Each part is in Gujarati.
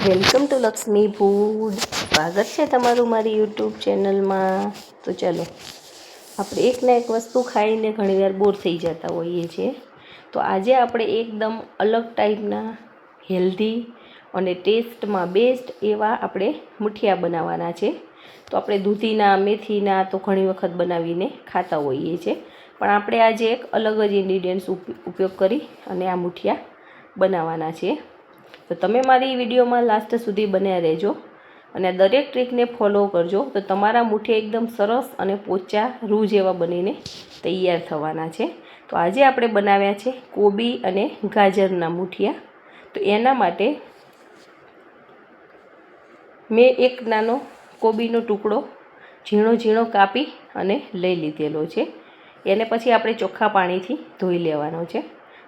Welcome to Lakshmi food. સ્વાગત છે તમારું મારી યુટ્યુબ ચેનલમાં. તો ચલો, આપણે એકને એક વસ્તુ ખાઈને ઘણીવાર બોર થઈ જતા હોઈએ છીએ. તો આજે આપણે એકદમ અલગ ટાઈપના હેલ્ધી અને ટેસ્ટમાં બેસ્ટ એવા આપણે મુઠિયા બનાવવાના છે. તો આપણે દૂધીના, મેથીના તો ઘણી વખત બનાવીને ખાતા હોઈએ છીએ, પણ આપણે આજે એક અલગ જ ઇન્ગ્રીડિયન્ટ્સ ઉપયોગ કરી અને આ મુઠિયા બનાવવાના છે. તો તમે મારી વિડીયોમાં લાસ્ટ સુધી બન્યા રહેજો અને દરેક ટ્રીકને ફોલો કરજો, તો તમારા મુઠિયા એકદમ સરસ અને પોચા રૂ જેવા બનીને તૈયાર થવાના છે. તો આજે આપણે બનાવ્યા છે કોબી અને ગાજરના મુઠિયા. તો એના માટે મેં એક નાનો કોબીનો ટુકડો ઝીણો ઝીણો કાપી અને લઈ લીધેલો છે. એને પછી આપણે ચોખ્ખા પાણીથી ધોઈ લેવાનો છે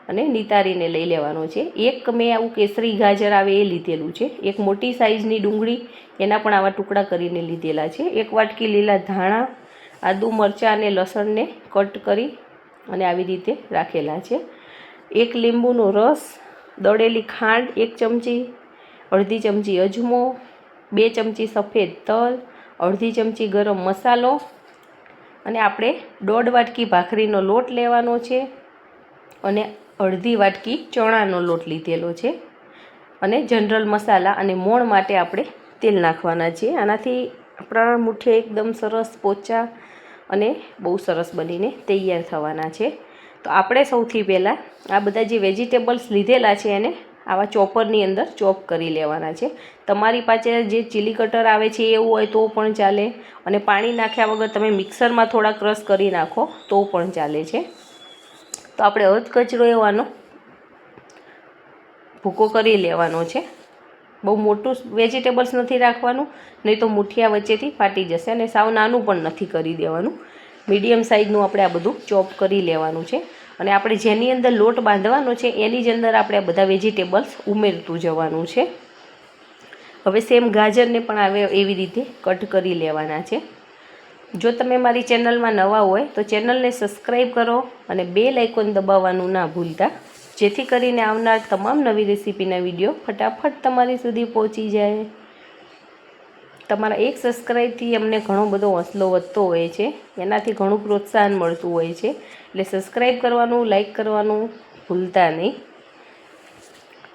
અને નિતારીને લઈ લેવાનો છે. એક મેં આવું કેસરી ગાજર આવે એ લીધેલું છે. એક મોટી સાઇઝની ડુંગળી, એના પણ આવા ટુકડા કરીને લીધેલા છે. એક વાટકી લીલા ધાણા, આદુ, મરચાં અને લસણને કટ કરી અને આવી રીતે રાખેલા છે. એક લીંબુનો રસ, દળેલી ખાંડ 1 ચમચી, અડધી ચમચી અજમો, 2 ચમચી સફેદ તલ, અડધી ચમચી ગરમ મસાલો અને આપણે 1.5 વાટકી ભાખરીનો લોટ લેવાનો છે અને અડધી વાટકી ચણાનો લોટ લીધેલો છે. અને જનરલ મસાલા અને મોણ માટે આપણે તેલ નાખવાના છે. આનાથી આપણા મુઠિયા એકદમ સરસ પોચા અને બહુ સરસ બનીને તૈયાર થવાના છે. તો આપણે સૌથી પહેલાં આ બધા જે વેજીટેબલ્સ લીધેલા છે એને આવા ચોપરની અંદર ચોપ કરી લેવાના છે. તમારી પાસે જે ચીલી કટર આવે છે એવું હોય તો પણ ચાલે, અને પાણી નાખ્યા વગર તમે મિક્સરમાં થોડા ક્રશ કરી નાખો તો પણ ચાલે છે. તો આપણે અધકચરો એવાનો ભૂકો કરી લેવાનો છે. બહુ મોટું વેજીટેબલ્સ નથી રાખવાનું, નહીં તો મુઠિયા વચ્ચેથી ફાટી જશે, અને સાવ નાનું પણ નથી કરી દેવાનું. મીડિયમ સાઇઝનું આપણે આ બધું ચોપ કરી લેવાનું છે. અને આપણે જેની અંદર લોટ બાંધવાનો છે એની જ અંદર આપણે આ બધા વેજીટેબલ્સ ઉમેરતું જવાનું છે. હવે સેમ ગાજરને પણ આવે એવી રીતે કટ કરી લેવાના છે. જો તમે મારી ચેનલમાં નવા હોય તો ચેનલને સબસ્ક્રાઈબ કરો અને બેલ આઇકોન દબાવવાનું ના ભૂલતા, જેથી કરીને આવનાર તમામ નવી રેસીપીના વિડીયો ફટાફટ તમારી સુધી પહોંચી જાય. તમારા એક સબસ્ક્રાઈબથી અમને ઘણો બધો હોંસલો વધતો હોય છે, એનાથી ઘણું પ્રોત્સાહન મળતું હોય છે. એટલે સબસ્ક્રાઈબ કરવાનું, લાઈક કરવાનું ભૂલતા નહીં.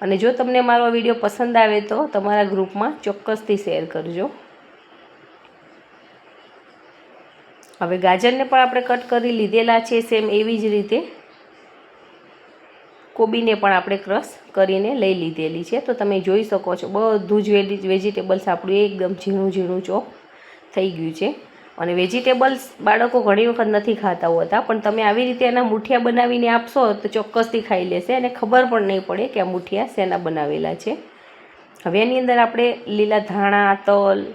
અને જો તમને મારો વિડીયો પસંદ આવે તો તમારા ગ્રુપમાં ચોક્કસથી શેર કરજો. હવે ગાજરને પણ આપણે કટ કરી લીધેલા છે. સેમ એવી જ રીતે કોબીને પણ આપણે ક્રશ કરીને લઈ લીધેલી છે. તો તમે જોઈ શકો છો બધું જ વેજીટેબલ્સ આપણું એકદમ ઝીણું ઝીણું ચોપ થઈ ગયું છે. અને વેજીટેબલ્સ બાળકો ઘણી વખત નથી ખાતા હોતા, પણ તમે આવી રીતે એના મુઠિયા બનાવીને આપશો તો ચોક્કસથી ખાઈ લેશે અને ખબર પણ નહીં પડે કે આ મુઠિયા શેના બનાવેલા છે. હવે એની અંદર આપણે લીલા ધાણા, તલ,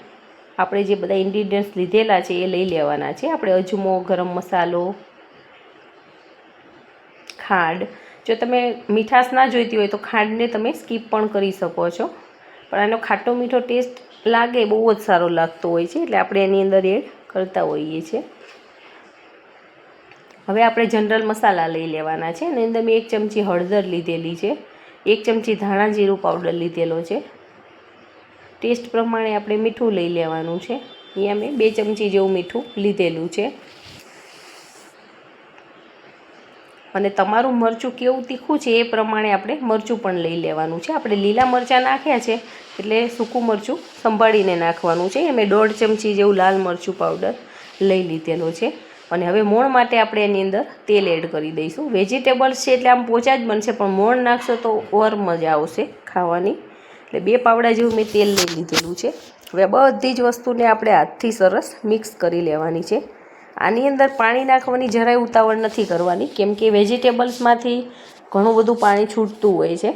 આપણે જે બધા ઇન્ગ્રીડિયન્ટ્સ લીધેલા છે એ લઈ લેવાના છે. આપણે અજમો, ગરમ મસાલો, ખાંડ. જો તમે મીઠાશ ના જોઈતી હોય તો ખાંડને તમે સ્કીપ પણ કરી શકો છો, પણ આનો ખાટો મીઠો ટેસ્ટ લાગે બહુ જ સારો લાગતો હોય છે, એટલે આપણે એની અંદર એડ કરતા હોઈએ છીએ. હવે આપણે જનરલ મસાલા લઈ લેવાના છે. એની અંદર મેં 1 ચમચી હળદર લીધેલી છે, 1 ચમચી ધાણા જીરું પાવડર લીધેલો છે. ટેસ્ટ પ્રમાણે આપણે મીઠું લઈ લેવાનું છે. અહીંયા મેં 2 ચમચી જેવું મીઠું લીધેલું છે. અને તમારું મરચું કેવું તીખું છે એ પ્રમાણે આપણે મરચું પણ લઈ લેવાનું છે. આપણે લીલા મરચાં નાખ્યા છે એટલે સૂકું મરચું સંભાળીને નાખવાનું છે. એ મેં 1.5 ચમચી જેવું લાલ મરચું પાવડર લઈ લીધેલો છે. અને હવે મોણ માટે આપણે એની અંદર તેલ એડ કરી દઈશું. વેજીટેબલ્સ છે એટલે આમ પોચા જ બનશે, પણ મોણ નાખશો તો ઓર મજા આવશે ખાવાની. એટલે 2 પાવડા જેવું મેં તેલ લઈ લીધેલું છે. હવે બધી જ વસ્તુને આપણે હાથથી સરસ મિક્સ કરી લેવાની છે. આની અંદર પાણી નાખવાની જરાય ઉતાવળ નથી કરવાની, કેમ કે વેજીટેબલ્સમાંથી ઘણું બધું પાણી છૂટતું હોય છે.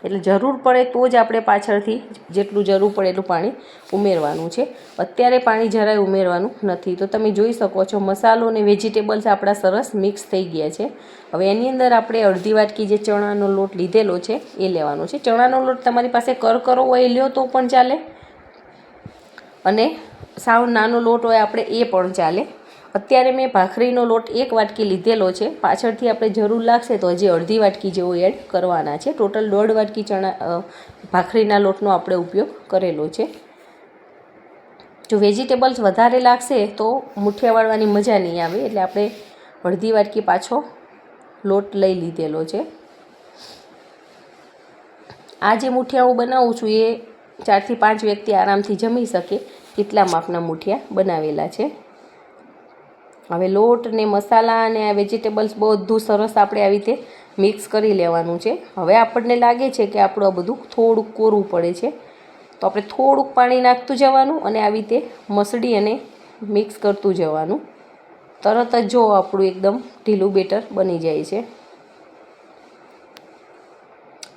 એટલે જરૂર પડે તો જ આપણે પાછળથી જેટલું જરૂર પડે એટલું પાણી ઉમેરવાનું છે. અત્યારે પાણી જરાય ઉમેરવાનું નથી. તો તમે જોઈ શકો છો મસાલો અને વેજીટેબલ્સ આપણા સરસ મિક્સ થઈ ગયા છે. હવે એની અંદર આપણે અડધી વાટકી જે ચણાનો લોટ લીધેલો છે એ લેવાનો છે. ચણાનો લોટ તમારી પાસે કરકરો હોય લ્યો તો પણ ચાલે, અને સાવ નાનો લોટ હોય આપણે એ પણ ચાલે. અત્યારે મેં ભાખરીનો લોટ 1 વાટકી લીધેલો છે. પાછળથી આપણે જરૂર લાગશે તો હજી અડધી વાટકી જેવો એડ કરવાના છે. ટોટલ 1.5 વાટકી ભાખરીના લોટનો આપણે ઉપયોગ કરેલો છે. જો વેજીટેબલ્સ વધારે લાગશે તો મુઠિયા વાળવાની મજા નહીં આવે, એટલે આપણે અડધી વાટકી પાછો લોટ લઈ લીધેલો છે. આ જે મુઠિયા હું બનાવું છું એ 4 થી 5 વ્યક્તિ આરામથી જમી શકે એટલા માપના મુઠિયા બનાવેલા છે. હવે લોટ ને મસાલા અને આ વેજીટેબલ્સ બધું સરસ આપણે આવી રીતે મિક્સ કરી લેવાનું છે. હવે આપણને લાગે છે કે આપણું આ બધું થોડુંક કોરું પડે છે, તો આપણે થોડુંક પાણી નાખતું જવાનું અને આવી રીતે મસળી અને મિક્સ કરતું જવાનું. તરત જ જો આપણું એકદમ ઢીલું બેટર બની જાય છે.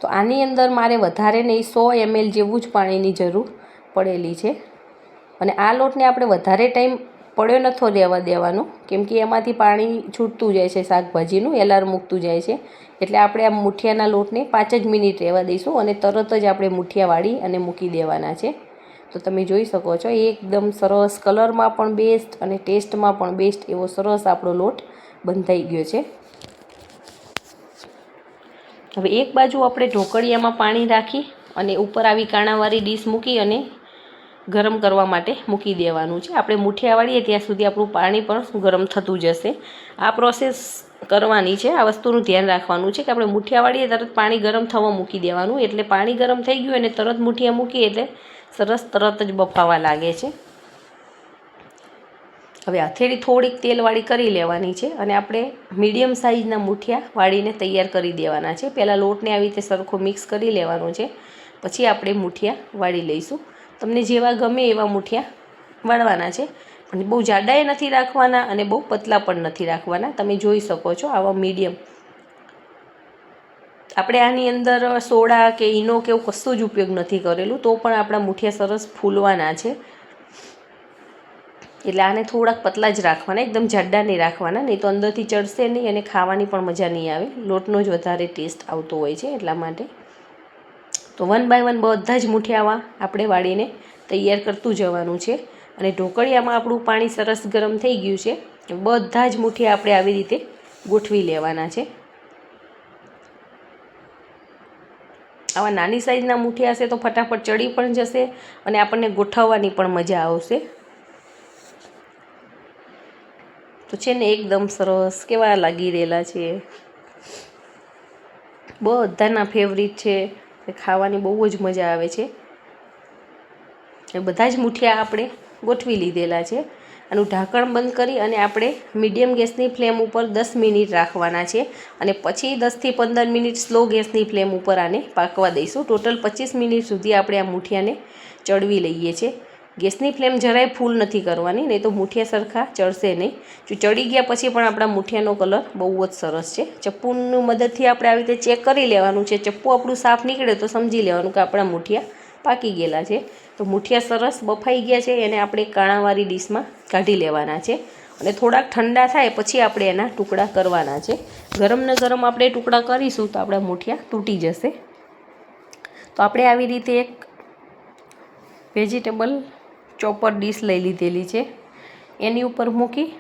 તો આની અંદર મારે વધારે નહીં 100 ml જેવું જ પાણીની જરૂર પડેલી છે. અને આ લોટને આપણે વધારે ટાઈમ પડ્યો નથો રહેવા દેવાનો, કેમ કે એમાંથી પાણી છૂટતું જાય છે, શાકભાજીનું એલાર મૂકતું જાય છે. એટલે આપણે આ મુઠિયાના લોટને 5 જ મિનિટ રહેવા દઈશું અને તરત જ આપણે મુઠિયા વાળી અને મૂકી દેવાના છે. તો તમે જોઈ શકો છો એકદમ સરસ, કલરમાં પણ બેસ્ટ અને ટેસ્ટમાં પણ બેસ્ટ એવો સરસ આપણો લોટ બંધાઈ ગયો છે. હવે એક બાજુ આપણે ઢોકળિયામાં પાણી રાખી અને ઉપર આવી કાણાવાળી ડીશ મૂકી અને ગરમ કરવા માટે મૂકી દેવાનું છે. આપણે મુઠિયા વાળીએ ત્યાં સુધી આપણું પાણી પણ ગરમ થતું જશે. આ પ્રોસેસ કરવાની છે. આ વસ્તુનું ધ્યાન રાખવાનું છે કે આપણે મુઠિયા વાળીએ તરત પાણી ગરમ થવા મૂકી દેવાનું, એટલે પાણી ગરમ થઈ ગયું અને તરત મુઠિયા મૂકીએ એટલે સરસ તરત જ બફાવા લાગે છે. હવે હથેળી થોડીક તેલવાળી કરી લેવાની છે અને આપણે મીડિયમ સાઇઝના મુઠિયા વાળીને તૈયાર કરી દેવાના છે. પહેલાં લોટને આવી રીતે સરખો મિક્સ કરી લેવાનો છે, પછી આપણે મુઠિયા વાળી લઈશું. તમને જેવા ગમે એવા મુઠિયા વાળવાના છે, પણ બહુ જાડાએ નથી રાખવાના અને બહુ પતલા પણ નથી રાખવાના. તમે જોઈ શકો છો આવા મીડિયમ. આપણે આની અંદર સોડા કે ઈનો કે એવું કશું જ ઉપયોગ નથી કરેલું, તો પણ આપણા મુઠિયા સરસ ફૂલવાના છે. એટલે આને થોડાક પતલા જ રાખવાના, એકદમ જાડા નહીં રાખવાના, નહીં તો અંદરથી ચડશે નહીં અને ખાવાની પણ મજા નહીં આવે. લોટનો જ વધારે ટેસ્ટ આવતો હોય છે એટલા માટે. તો 1 બાય 1 બધા જ મુઠિયાવા આપણે વાળીને તૈયાર કરતું જવાનું છે. અને ઢોકળિયામાં આપણું પાણી સરસ ગરમ થઈ ગયું છે. બધા જ મુઠિયા આપણે આવી રીતે ગોઠવી લેવાના છે. આવા નાની સાઈઝના મુઠિયા હશે તો ફટાફટ ચડી પણ જશે અને આપણને ગોઠવવાની પણ મજા આવશે. તો છે ને એકદમ સરસ કેવા લાગી રહેલા છે, બધાના ફેવરિટ છે, ખાવાની બહુ જ મજા આવે છે. બધા જ મુઠિયા આપણે ગોઠવી લીધેલા છે. આનું ઢાંકણ બંધ કરી અને આપણે મીડિયમ ગેસની ફ્લેમ ઉપર 10 મિનિટ રાખવાના છે અને પછી 10 થી 15 મિનિટ સ્લો ગેસની ફ્લેમ ઉપર આને પાકવા દઈશું. ટોટલ 25 મિનિટ સુધી આપણે આ મુઠિયાને ચડવી લઈએ છીએ. ગેસની ફ્લેમ જરાય ફૂલ નથી કરવાની, નહીં તો મુઠિયા સરખા ચડશે નહીં. જો ચડી ગયા પછી પણ આપણા મુઠિયાનો કલર બહુ જ સરસ છે. ચપ્પુની મદદથી આપણે આવી રીતે ચેક કરી લેવાનું છે. ચપ્પુ આપણું સાફ નીકળે તો સમજી લેવાનું કે આપણા મુઠિયા પાકી ગયેલા છે. તો મુઠિયા સરસ બફાઈ ગયા છે, એને આપણે કાણાવાળી ડીશમાં કાઢી લેવાના છે અને થોડાક ઠંડા થાય પછી આપણે એના ટુકડા કરવાના છે. ગરમ ને ગરમ આપણે ટુકડા કરીશું તો આપણા મુઠિયા તૂટી જશે. તો આપણે આવી રીતે એક વેજીટેબલ ચોપર ડીશ લઈ લીધેલી છે, એની ઉપર મૂકી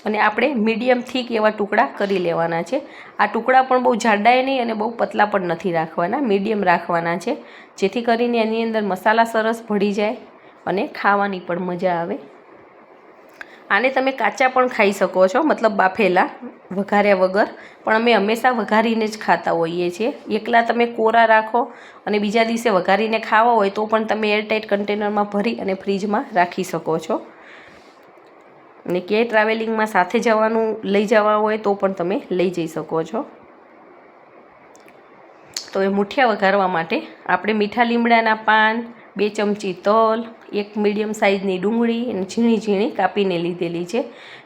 અને આપણે મીડિયમ થીક એવા ટુકડા કરી લેવાના છે. આ ટુકડા પણ બહુ જાડાય નહીં અને બહુ પતલા પણ નથી રાખવાના, મીડિયમ રાખવાના છે, જેથી કરીને એની અંદર મસાલા સરસ ભળી જાય અને ખાવાની પણ મજા આવે. આને તમે કાચા પણ ખાઈ શકો છો, મતલબ બાફેલા, વઘાર્યા વગર, પણ અમે હંમેશા વઘારીને જ ખાતા હોઈએ છીએ. એકલા તમે કોરા રાખો અને બીજા દિવસે વઘારીને ખાવા હોય તો પણ તમે એરટાઇટ કન્ટેનરમાં ભરી અને ફ્રીજમાં રાખી શકો છો. અને ક્યાંય ટ્રાવેલિંગમાં સાથે જવાનું લઈ જવા હોય તો પણ તમે લઈ જઈ શકો છો. તો એ મુઠિયા વઘારવા માટે આપણે મીઠા લીમડાના પાન, 2 ચમચી તલ, 1 મીડિયમ સાઇઝની ડુંગળી અને ઝીણી ઝીણી કાપીને લીધેલી છે,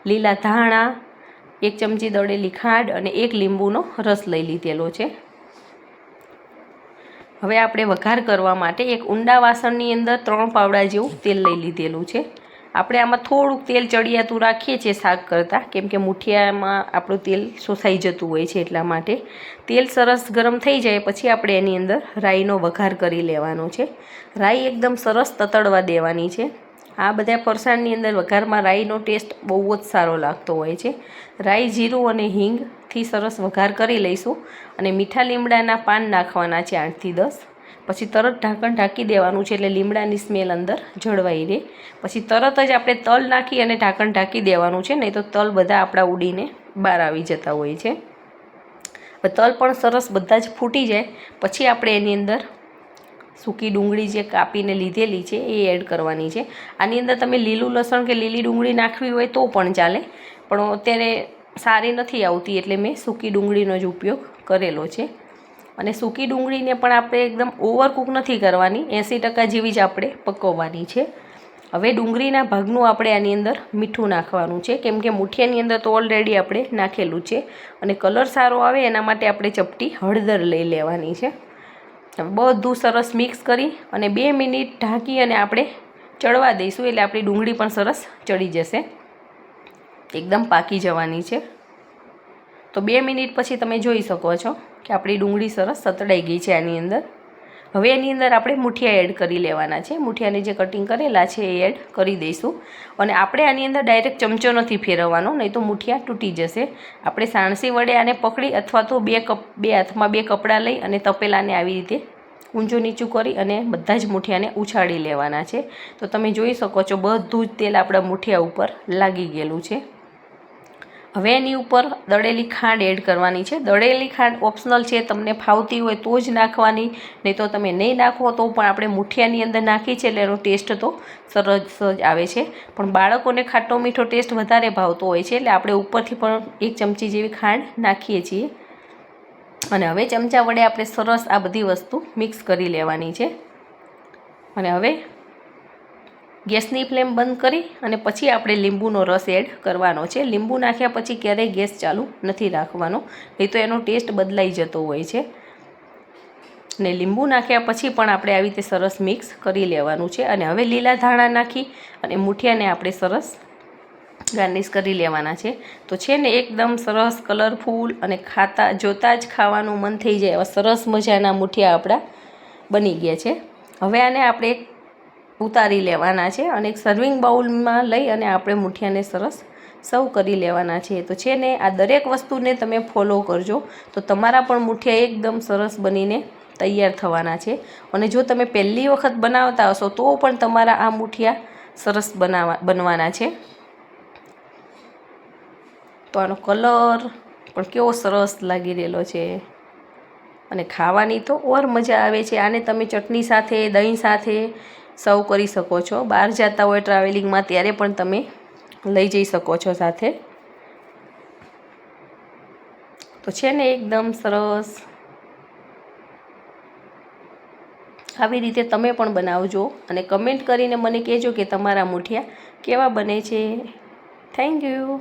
લીલા ધાણા, 1 ચમચી દળેલી ખાંડ અને 1 લીંબુનો રસ લઈ લીધેલો છે. હવે આપણે વઘાર કરવા માટે એક ઊંડા વાસણની અંદર 3 પાવડા જેવું તેલ લઈ લીધેલું છે. આપણે આમાં થોડુંક તેલ ચડિયાતું રાખીએ છીએ શાક કરતાં, કેમ કે મુઠિયામાં આપણું તેલ શોષાઈ જતું હોય છે એટલા માટે. તેલ સરસ ગરમ થઈ જાય પછી આપણે એની અંદર રાઈનો વઘાર કરી લેવાનો છે. રાઈ એકદમ સરસ તતડવા દેવાની છે આ બધા ફરસાણની અંદર વઘારમાં રાઈનો ટેસ્ટ બહુ જ સારો લાગતો હોય છે. રાઈ, જીરું અને હિંગથી સરસ વઘાર કરી લઈશું અને મીઠા લીમડાના પાન નાખવાના છે 8 થી 10. પછી તરત ઢાંકણ ઢાંકી દેવાનું છે, એટલે લીમડાની સ્મેલ અંદર જળવાઈ રહે. પછી તરત જ આપણે તલ નાખી અને ઢાંકણ ઢાંકી દેવાનું છે, નહીં તો તલ બધા આપણા ઉડીને બહાર આવી જતા હોય છે. તલ પણ સરસ બધા જ ફૂટી જાય પછી આપણે એની અંદર સૂકી ડુંગળી જે કાપીને લીધેલી છે એ એડ કરવાની છે. આની અંદર તમે લીલું લસણ કે લીલી ડુંગળી નાખવી હોય તો પણ ચાલે, પણ અત્યારે સારી નથી આવતી એટલે મેં સૂકી ડુંગળીનો જ ઉપયોગ કરેલો છે. અને સૂકી ડુંગળીને પણ આપણે એકદમ ઓવરકૂક નથી કરવાની, 80% જેવી જ આપણે પકવવાની છે. હવે ડુંગળીના ભાગનું આપણે આની અંદર મીઠું નાખવાનું છે, કેમ કે મૂઠિયાની અંદર તો ઓલરેડી આપણે નાખેલું છે. અને કલર સારો આવે એના માટે આપણે ચપટી હળદર લઈ લેવાની છે. બધું સરસ મિક્સ કરી અને 2 મિનિટ ઢાંકી અને આપણે ચડવા દઈશું, એટલે આપણી ડુંગળી પણ સરસ ચડી જશે, એકદમ પાકી જવાની છે. તો 2 મિનિટ પછી તમે જોઈ શકો છો કે આપણી ડુંગળી સરસ સતળાઈ ગઈ છે આની અંદર. હવે એની અંદર આપણે મૂઠિયા એડ કરી લેવાના છે. મૂઠિયાને જે કટિંગ કરેલા છે એ એડ કરી દઈશું. અને આપણે આની અંદર ડાયરેક્ટ ચમચો નથી ફેરવવાનો, નહીં તો મૂઠિયા તૂટી જશે. આપણે સાણસી વડે આને પકડી અથવા તો બે હાથમાં 2 કપડાં લઈ અને તપેલાને આવી રીતે ઊંચું નીચું કરી અને બધા જ મૂઠિયાને ઉછાળી લેવાના છે. તો તમે જોઈ શકો છો બધું જ તેલ આપણા મૂઠિયા ઉપર લાગી ગયેલું છે. હવે એની ઉપર દળેલી ખાંડ એડ કરવાની છે. દળેલી ખાંડ ઓપ્શનલ છે, તમને ફાવતી હોય તો જ નાખવાની, નહીં તો તમે નહીં નાખો તો પણ આપણે મૂઠિયાની અંદર નાખી છે એટલે એનો ટેસ્ટ તો સરસ જ આવે છે. પણ બાળકોને ખાટો મીઠો ટેસ્ટ વધારે ભાવતો હોય છે, એટલે આપણે ઉપરથી પણ 1 ચમચી જેવી ખાંડ નાખીએ છીએ. અને હવે ચમચા વડે આપણે સરસ આ બધી વસ્તુ મિક્સ કરી લેવાની છે. અને હવે ગેસની ફ્લેમ બંધ કરી અને પછી આપણે લીંબુનો રસ એડ કરવાનો છે. લીંબુ નાખ્યા પછી ક્યારેય ગેસ ચાલુ નથી રાખવાનો, નહીં તો એનો ટેસ્ટ બદલાઈ જતો હોય છે. અને લીંબુ નાખ્યા પછી પણ આપણે આવી રીતે સરસ મિક્સ કરી લેવાનું છે. અને હવે લીલા ધાણા નાખી અને મૂઠિયાને આપણે સરસ ગાર્નિશ કરી લેવાના છે. તો છે ને એકદમ સરસ કલરફુલ અને જોતાં જ ખાવાનું મન થઈ જાય એવા સરસ મજાના મૂઠિયા આપણા બની ગયા છે. હવે આને આપણે ઉતારી લેવાના છે અને એક સર્વિંગ બાઉલમાં લઈ અને આપણે મૂઠિયાને સરસ સર્વ કરી લેવાના છે. તો છે ને આ દરેક વસ્તુને તમે ફોલો કરજો તો તમારા પણ મૂઠિયા એકદમ સરસ બનીને તૈયાર થવાના છે. અને જો તમે પહેલી વખત બનાવતા હશો તો પણ તમારા આ મૂઠિયા સરસ બનવાના છે. તો આનો કલર પણ કેવો સરસ લાગી રહેલો છે અને ખાવાની તો ઓર મજા આવે છે. આને તમે ચટણી સાથે, દહીં સાથે સર્વ કરી શકો છો. બહાર જતા હોય ટ્રાવેલિંગમાં ત્યારે પણ તમે લઈ જઈ શકો છો સાથે. તો છે ને એકદમ સરસ આવી રીતે તમે પણ બનાવજો અને કમેન્ટ કરીને મને કહેજો કે તમારા મૂઠિયા કેવા બને છે. Thank you.